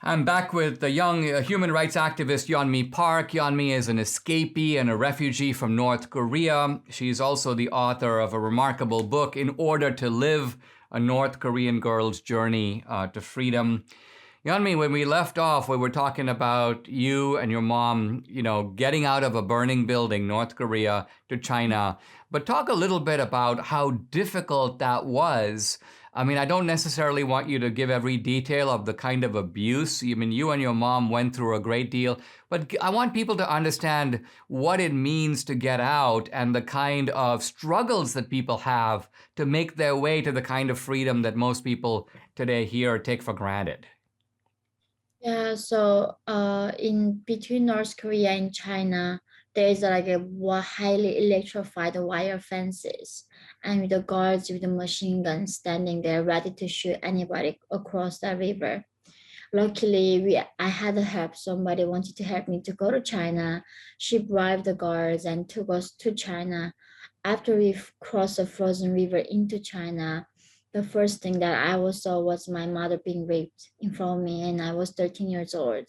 I'm back with the young human rights activist Yeonmi Park. Yeonmi is an escapee and a refugee from North Korea. She's also the author of a remarkable book, In Order to Live, a North Korean girl's journey to freedom. Yeonmi, when we left off, we were talking about you and your mom, getting out of a burning building, North Korea, to China. But talk a little bit about how difficult that was. I mean, I don't necessarily want you to give every detail of the kind of abuse. I mean, you and your mom went through a great deal, but I want people to understand what it means to get out and the kind of struggles that people have to make their way to the kind of freedom that most people today here take for granted. Yeah, so in between North Korea and China, there is like a highly electrified wire fences, and with the guards with the machine guns standing there ready to shoot anybody across the river. Luckily, I had help. Somebody wanted to help me to go to China. She bribed the guards and took us to China. After we crossed the frozen river into China, the first thing that I saw was my mother being raped in front of me, and I was 13 years old.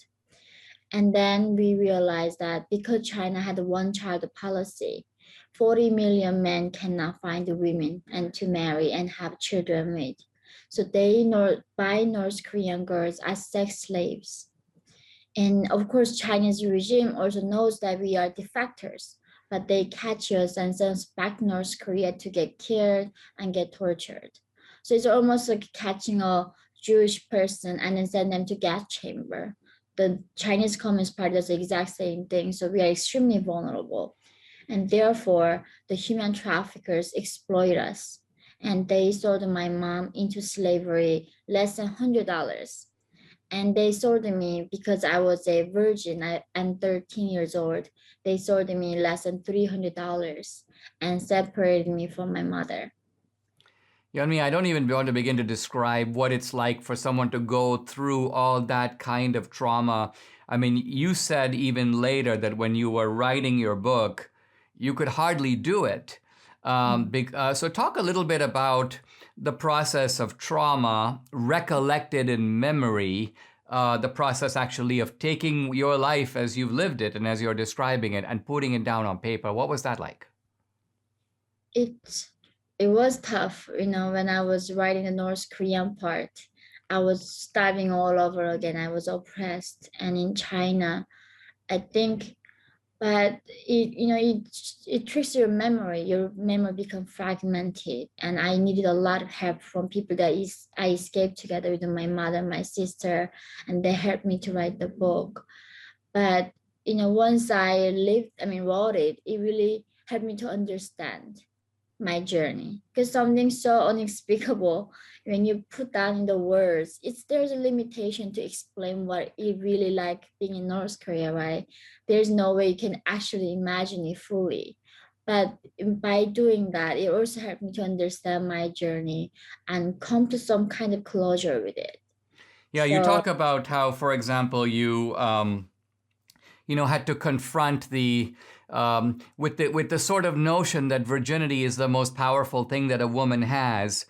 And then we realized that because China had a one-child policy, 40 million men cannot find women and to marry and have children with. So they buy North Korean girls as sex slaves. And of course, Chinese regime also knows that we are defectors, but they catch us and send us back to North Korea to get killed and get tortured. So it's almost like catching a Jewish person and then send them to gas chamber. The Chinese Communist Party does the exact same thing. So we are extremely vulnerable. And therefore, the human traffickers exploit us. And they sold my mom into slavery less than $100. And they sold me because I was a virgin. I'm 13 years old. They sold me less than $300 and separated me from my mother. Yeonmi, I don't even want to begin to describe what it's like for someone to go through all that kind of trauma. I mean, you said even later that when you were writing your book, you could hardly do it. So talk a little bit about the process of trauma recollected in memory, the process actually of taking your life as you've lived it and as you're describing it and putting it down on paper. What was that like? It was tough, when I was writing the North Korean part. I was starving all over again. I was oppressed. And in China, I think, but it tricks your memory. Your memory becomes fragmented. And I needed a lot of help from people that I escaped together with my mother, my sister, and they helped me to write the book. But, once I wrote it, it really helped me to understand my journey, because something so unspeakable, when you put down in the words, there's a limitation to explain what it really like being in North Korea, right? There's no way you can actually imagine it fully. But by doing that, it also helped me to understand my journey and come to some kind of closure with it. Yeah, you talk about how, for example, you had to confront with the sort of notion that virginity is the most powerful thing that a woman has.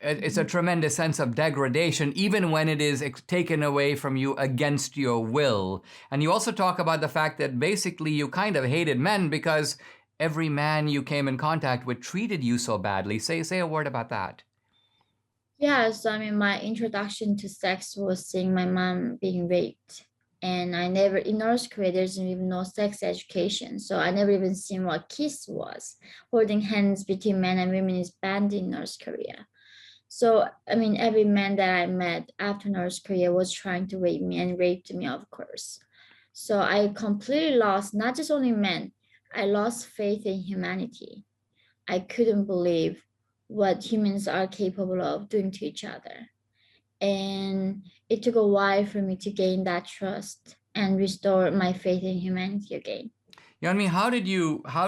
It's a tremendous sense of degradation, even when it is taken away from you against your will. And you also talk about the fact that basically you kind of hated men because every man you came in contact with treated you so badly. Say a word about that. Yes, my introduction to sex was seeing my mom being raped. And in North Korea, there's even no sex education. So I never even seen what kiss was. Holding hands between men and women is banned in North Korea. So, every man that I met after North Korea was trying to rape me and raped me, of course. So I completely lost, not just only men, I lost faith in humanity. I couldn't believe what humans are capable of doing to each other. And it took a while for me to gain that trust and restore my faith in humanity again. Yeonmi, how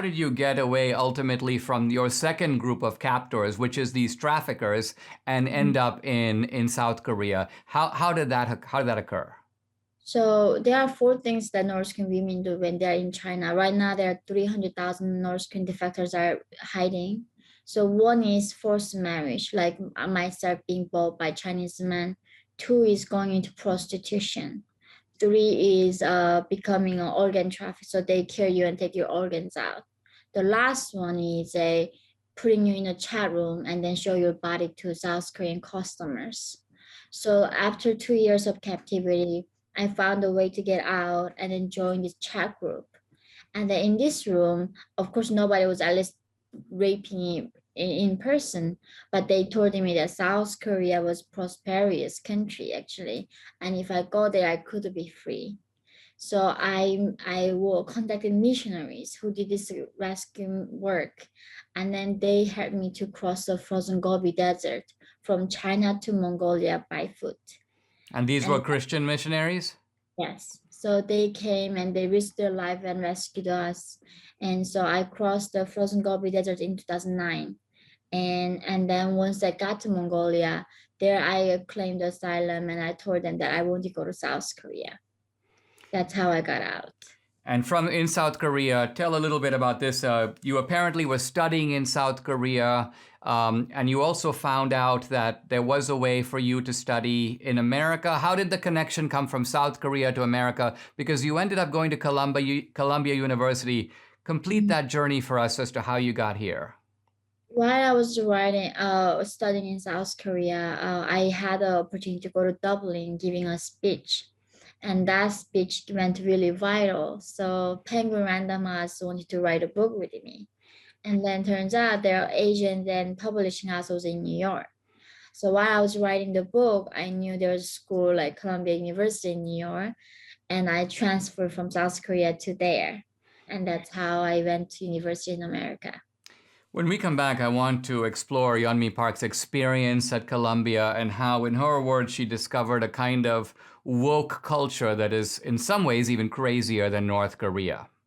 did you get away ultimately from your second group of captors, which is these traffickers, and end up in South Korea? How did that occur? So there are four things that North Korean women do when they're in China. Right now, there are 300,000 North Korean defectors are hiding. So one is forced marriage, like myself being bought by Chinese men 2 is going into prostitution. 3 is becoming an organ trafficker, so they kill you and take your organs out. The last one is putting you in a chat room and then show your body to South Korean customers. So after 2 years of captivity, I found a way to get out and then join this chat group. And then in this room, of course, nobody was at least raping me in person, but they told me that South Korea was prosperous country actually, and if I go there, I could be free. So I will contacted missionaries who did this rescue work, and then they helped me to cross the frozen Gobi Desert from China to Mongolia by foot. And these And were Christian missionaries? yes, so they came and they risked their life and rescued us. And so I crossed the frozen Gobi Desert in 2009. And then once I got to Mongolia, there I claimed asylum and I told them that I want to go to South Korea. That's how I got out. And from in South Korea, tell a little bit about this. You apparently were studying in South Korea, and you also found out that there was a way for you to study in America. How did the connection come from South Korea to America? Because you ended up going to Columbia University. Complete that journey for us as to how you got here. While I was studying in South Korea, I had the opportunity to go to Dublin giving a speech. And that speech went really viral. So Penguin Random House wanted to write a book with me. And then turns out their agent and publishing house was in New York. So while I was writing the book, I knew there was a school like Columbia University in New York. And I transferred from South Korea to there. And that's how I went to university in America. When we come back, I want to explore Yeonmi Park's experience at Columbia and how, in her words, she discovered a kind of woke culture that is in some ways even crazier than North Korea.